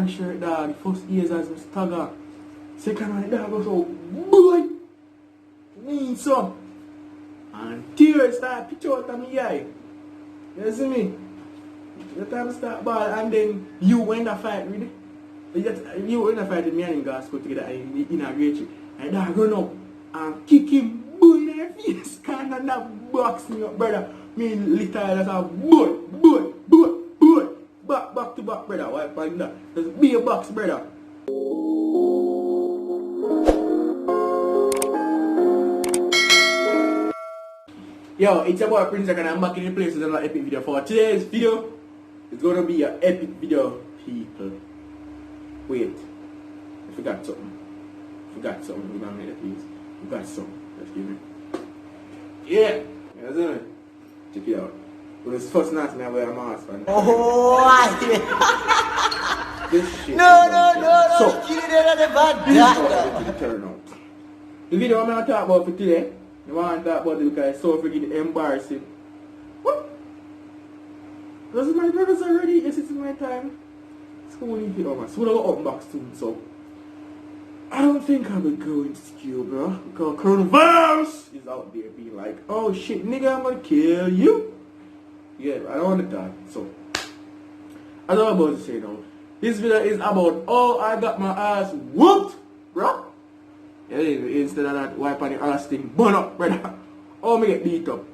one shirt, dog. The first years as a stagger. Second one, dog was so boy. Me so. And tears start pitch out of my eye. You see me? The time start ball and then you win the fight with it. You win the fight with me and him guys go together in a great tree. And dog run up and kick him boy in the face. Can't and that box me up, brother. Me literally just a boy. Back to back, brother. Why find that? Just be a box, brother. Yo, it's your boy Prince and I'm back in the place with another epic video. For today's video, it's gonna be an epic video, people. Wait, I forgot something. We're gonna make it, please. We got something. Just give me. Yeah, you know, check it out. When it's first night, I wear a mask, man. Oh, this shit. No, So, kill it out of the bad. this is what it turn out. The video I'm gonna talk about for today, I want to talk about it because it's so freaking embarrassing. What? Those are my brothers already. Yes, it's my time. School leave it over. School will go up soon, so I don't think I will go into school, bro. Because coronavirus is out there being like, oh shit, nigga, I'm gonna kill you. Yeah, I don't want to die. So, as I was about to say now, this video is about oh I got my ass whooped, bro. Yeah, instead of that wipe on the ass thing, burn up, brother. Oh, me get beat up.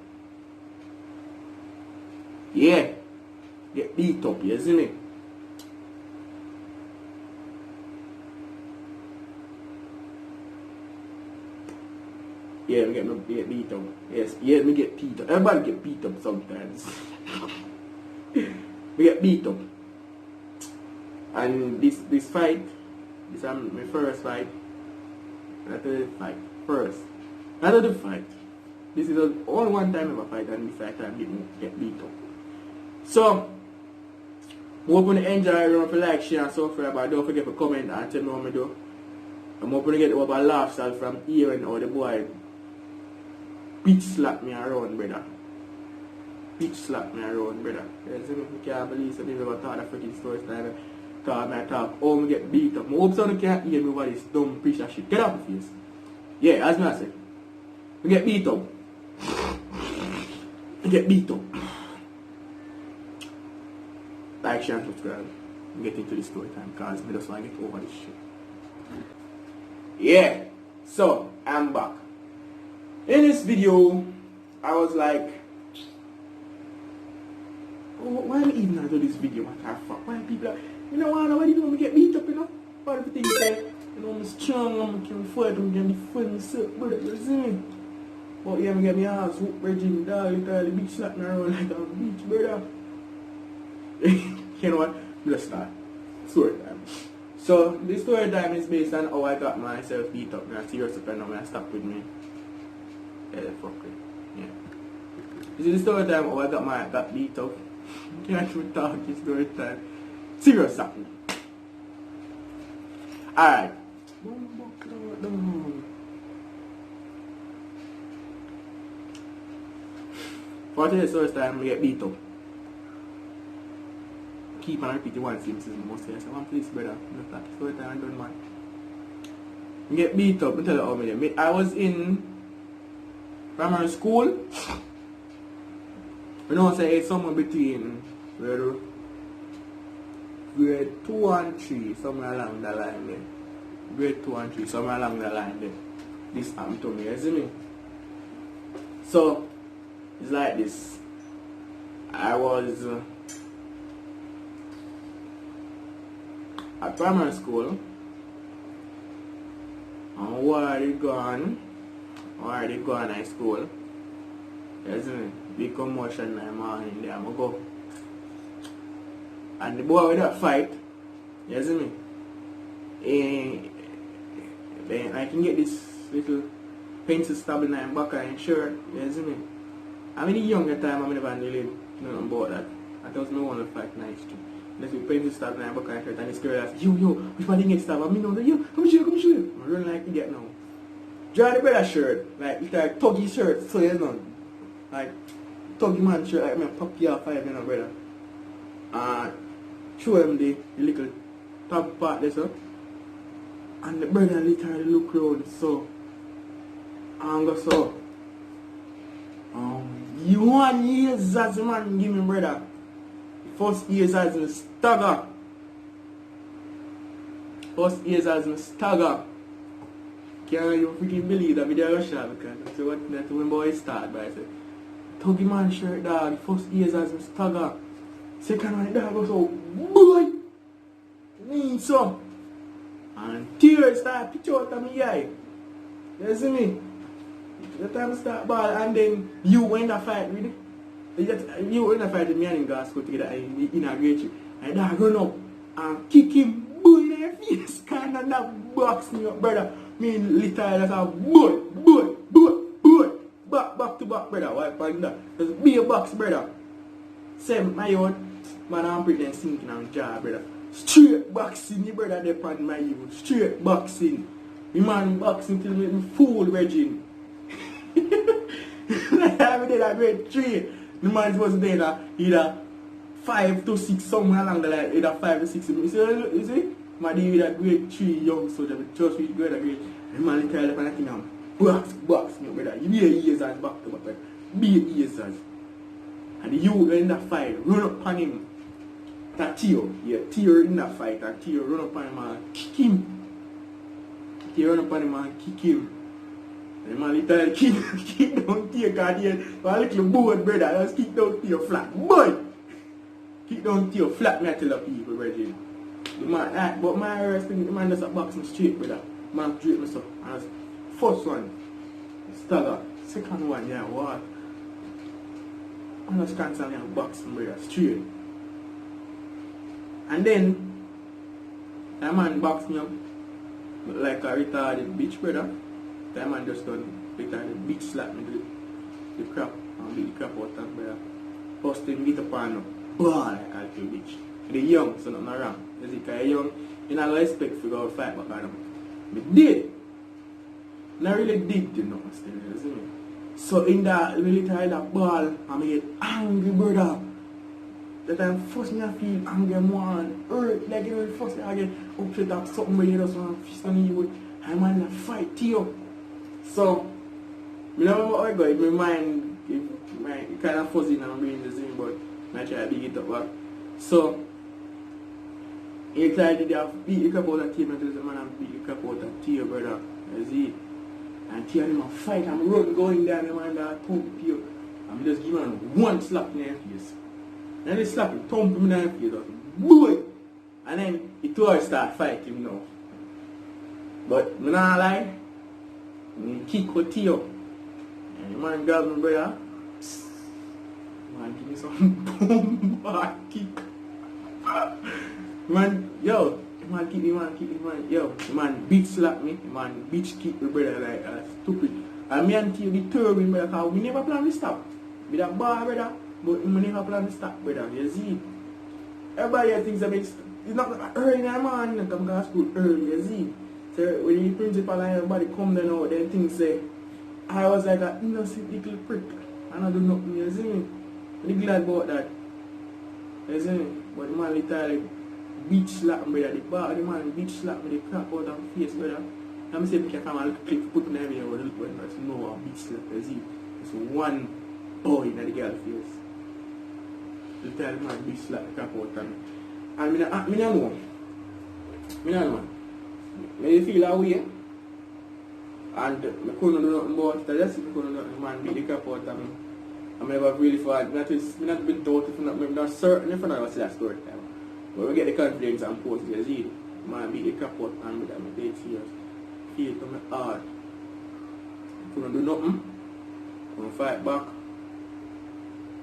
Yeah, get beat up, you see me? Yeah, me get beat up. Yes, yeah, me get beat up. Everybody get beat up sometimes. We get beat up. And this fight, this is my first fight. Not the fight. First. Not the fight. This is only one time I ever fight and this time get beat up. So, hope you enjoy it. If you like, share and subscribe, but don't forget to comment and tell me what I do. I'm hoping to get over a laugh from hearing how the boy bitch slap me around, brother. Bitch slap me around, brother. You see me? I can't believe something about that freaking story time. Cause I talk, oh, me get beat up. I hope someone can't hear me over this dumb piece of shit. Get out of your face. Yeah, as I said. We get beat up. We get beat up. Like, share and subscribe. We get into the story time because I just want to get over this shit. Yeah. So, I'm back. In this video, I was like, oh, why am I even not do this video? What the fuck? Why people like, you know what, why do you want me get beat up, you know? All the things like, you know, I'm strong, I'm can fight, I'm can defend myself, brother, you see me? But yeah, I get my ass whooped, Reggie, dog, literally big slap me around like a bitch, brother. You know what? Let's start. Story time. So, this story time is based on how I got myself beat up. Now, serious up and now I stop with me. Yeah, fuck it. Yeah. This is the story time how I got beat up. Can't even talk this story time. Serious something. Alright. For today's story time, I get beat up. Keep on repeating one thing, this is most of the please, brother. Just that story time, I don't mind. I get beat up, I tell you how many. I was in primary school. You know, say it's somewhere between grade 2 and 3, somewhere along the line there. Grade 2 and 3, somewhere along the line there. This happened to me, you see me? So, it's like this. I was at primary school. I'm already gone high school. You see me? Big commotion in my morning there, I'm go. And the boy with that fight, you see me? Then I can get this little pencil stab in my back of his shirt, you see me? I mean, the younger time, I never really know about that. I thought no one would fight nice too. There's a pencil stab in my back of his shirt, and this girl asks, yo, which one didn't get stabbed? I mean, no, yo, come show you. I'm running like idiot now. Draw the brother shirt, like, it's like tuggy shirt, so you know. Like, tuggy man shirt, like, me pop you off 5 minutes, brother. Show him the little top part there, so. And the brother literally look around, so. And go so. You want years as a man give me, brother. First years as a stagger. First years as a stagger. Can't you freaking believe that video rush out because that's what when boy start by say. Tuggy man shirt dog, first years as a stagger. Second one dog goes so boy. Mean so. And tears start pitch out of my eye. You see me? The time start ball and then you win the fight with it. You win the fight with me and Gas go together in a great tree. And dog run up and kick him boy in the face. Kind of that box me up, brother. Me literally that's a boy. Back to back, brother. Why find that? There's be a box, brother. Same my own man I'm pretending sinking on jaw, brother. Straight boxing, the brother they on my youth. Straight boxing. The man boxing till me fool Regine. I did a grade 3. The man was there either 5 to 6 somewhere along the line, either 5 to 6. You see? My day with a grade 3 young soldier, just with grade. The man literally on that thing now. Box, me brother. You be a years as back to back. Be a years as. And the youth in that fight, run up on him. That Tio in that fight, and Tio run up on him and kick him. Tio run up on him and kick him. And the man literally kick down Tio because he had a little board brother, just kick down Tio flat. Boy! Kick down Tio flat, me I tell the people, brother. The man, but my arrest thing, the man just a boxing straight, brother. Man straight myself. And that's first one, stagger. Second one, yeah, what? I just constantly boxing, brother, straight. And then, that man boxed me up like a retarded bitch, brother. That man just done retarded bitch slap me the crap and beat the crap out of brother. Bust him, get up on him, ball like a little bitch. The young, so nothing wrong. You see, because young, you don't expect to go fight back on him. But did. And I really did do nothing still, you see me? So in that military that ball, I get angry, brother. That time first me I feel angry, man, hurt, like you know, the first thing I get upset that something where you just want to fist on you, and man like fight to you. So, I don't know what I got in my mind, it kind of fuzzy now, I'm reading the same, but I try to big it up back. So, he tried to beat the crap out of Tio, and the man and beat the crap out of Tio, brother, you see. And Tio and him a fight, I'm run going down, the man that thump Tio, and just give him one slap in the face. And they slap him, thump him in the face, boy! And then he tore start fighting now. But I'm not lie, he kick with Tio. And the man grab me, brother. Man, give me some boom kick. Man, yo, man kick me, man. Yo, the man bitch slap me, the man bitch kick me, brother, like stupid. And me and Tio determined, brother, because we never plan to stop. With that bar, brother, but we never plan to stop, brother. You see? Everybody thinks that it's not early in the morning, come to school early, you see? So when the principal and everybody come there now, then things say, I was like an innocent little prick. And I do nothing, you see me? I'm glad about that. You see me? But the man literally bitch slap me, brother. The man bitch slap me, the crap out of my face, brother. I'm saying I can come and click, put me everywhere with look when there's no bitch slap, you see? It's one boy in the girl's face. Literally the man bitch slap the crap out of me. And I don't know. I feel that way. And I couldn't do nothing about it. I just couldn't do nothing, man beat the crap out of me. I never really thought, I'm not been taught if I'm not certain if I know what's that story time. But we get the confidence and post it, you see. Man beat the crap out of me, I'm dead serious. Feel it to my heart. I couldn't do nothing. Couldn't fight back.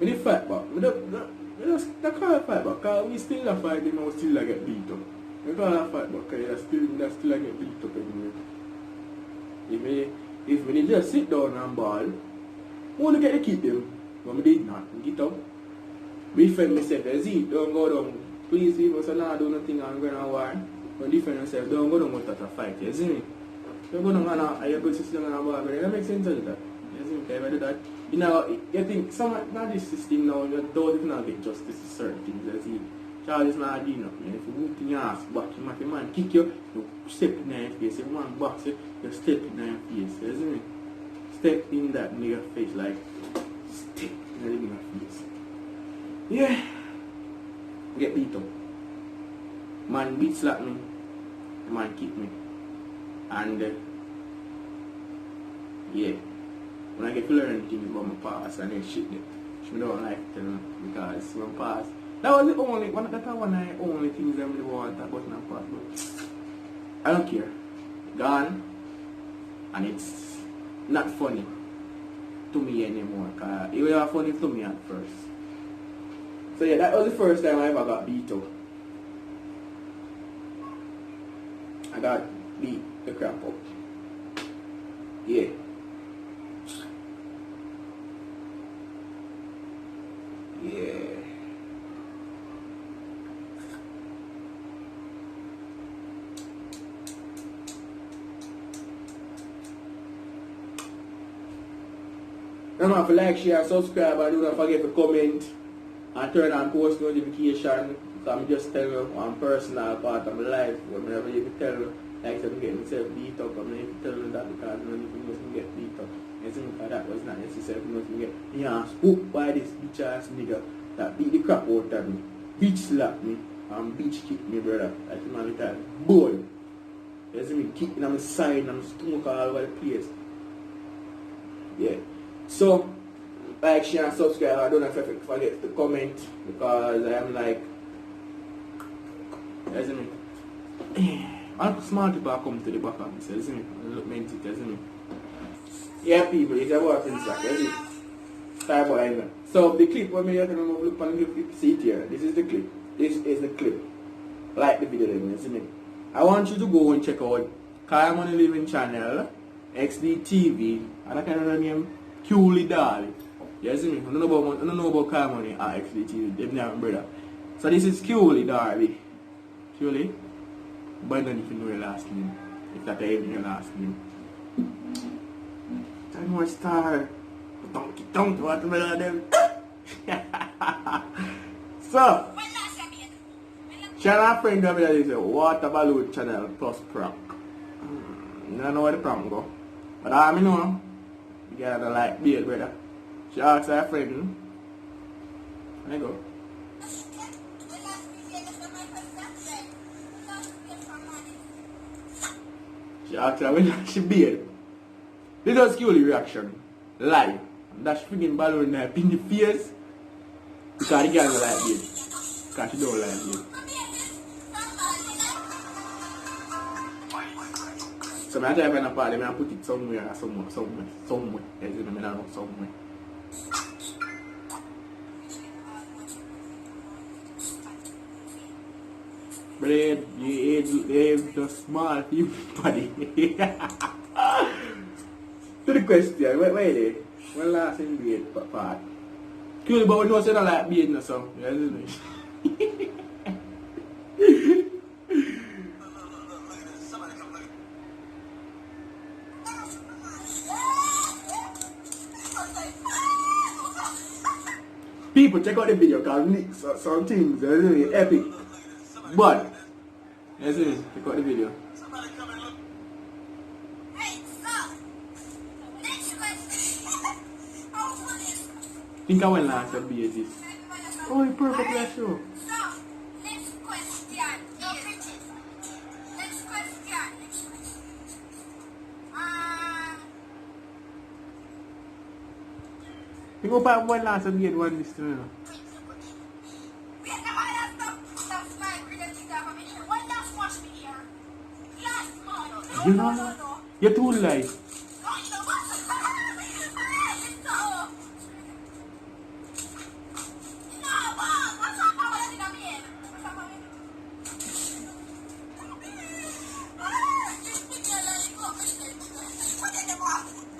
We didn't fight back. We don't call it fight back, because we still a fight, and we still get beat up. We call it fight back, because we still get beat up anyway. If we just sit down and ball, we want to get to keep them. But we did not. Get up. Defend myself. See, don't go down. Please, people say, nah, do nothing, I'm going to war. But defend yourself. Don't go down without a fight. You see me? Don't go down and you're good system and a war. But that makes sense of that. You see me? If I do that, you know, you think, not this system now, you don't even get justice to certain things. You see? Charles Lardino, man. If you whoop in your ass back, you make a man kick you, you step in your face. If one box you, you step in your face. You see me? Step in that nigga face like step in the nigga face. Yeah. Get beat up. Man beat slap me. Man kick me. And yeah. When I get to learn things about my past and then shit that she don't like to tell me because my past. That was the only one of the only things I really want about my past, but I don't care. Gone, and it's not funny to me anymore. Cause it was funny to me at first. So yeah, that was the first time I ever got beat up. I got beat the crap up. Yeah. Yeah. Don't have to like, share, subscribe, and do not forget to comment and turn on post notification. So I'm just telling you one personal part of my life. Whenever you tell me, like I'm getting myself beat up, I'm not tell me that because I don't even know to get beat up. You see, because that was not necessary for me to get spooked by this bitch ass nigga that beat the crap out of me, bitch slap me, and bitch kick me, brother. That's my little boy. You see me kicking on my side and my stomach all over the place. Yeah. So, like, share, and subscribe. I don't know if I forget to comment because I am like, you see me? All smart people come to the back of me, you see me? Look meant it, you see me? Yeah, people, it's about things like, you see? Type of angle. So, the clip, when you look on the clip, see it here. This is the clip. This is the clip. Like the video, you see me? I want you to go and check out Kaya Money Living channel, XDTV, and I can't remember name. Cooley Darby. You see me? I don't know about Kaya Money or XDTV. They've never brother. So this is Cooley Darby. Cooley? But I don't even know your last name. If that even your last name. Time more star. Don't watermelon them. So channel friend of mine is a water balloon channel plus prank. I don't know where the prank go. But I know. You gotta like beard, brother. She asked her friend. There you go. She asked her when she beard. This was Cooley reaction. Live. And that freaking balloon there in the face. Because the girl don't like beard. Because she don't like beard. So I try to find a part, I put it somewhere. As in, I don't know, somewhere. Bread, you ate the small body. To the question, where are they? One last in beard part. Cooley, but we know say not like beard no so. You know? People check out the video because some things are really epic. But let's see, check out the video. Think I went last at BATs. Oh, you perfect last show. Next question. You go back one last and get one this time. You know, you're too light.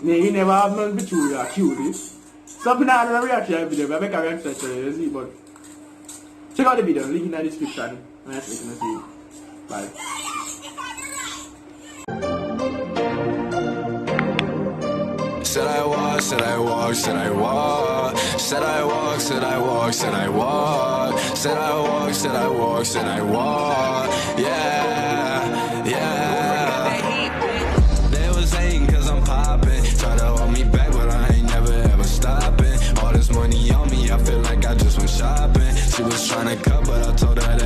You never have none between you, Cutie. Something I don't reaction video, I make a reaction to you see, but check out the video, link in the description. Nice making a see. Bye. Said I was said I walk, said I walk. Said I walk, said I walk, said I walk. Said I walk, said I walk, said I walk. Yeah, yeah. They was hating cause I'm popping. Try to hold me back, but I ain't never ever stopping. All this money on me, I feel like I just went shopping. She was trying to cut, but I told her that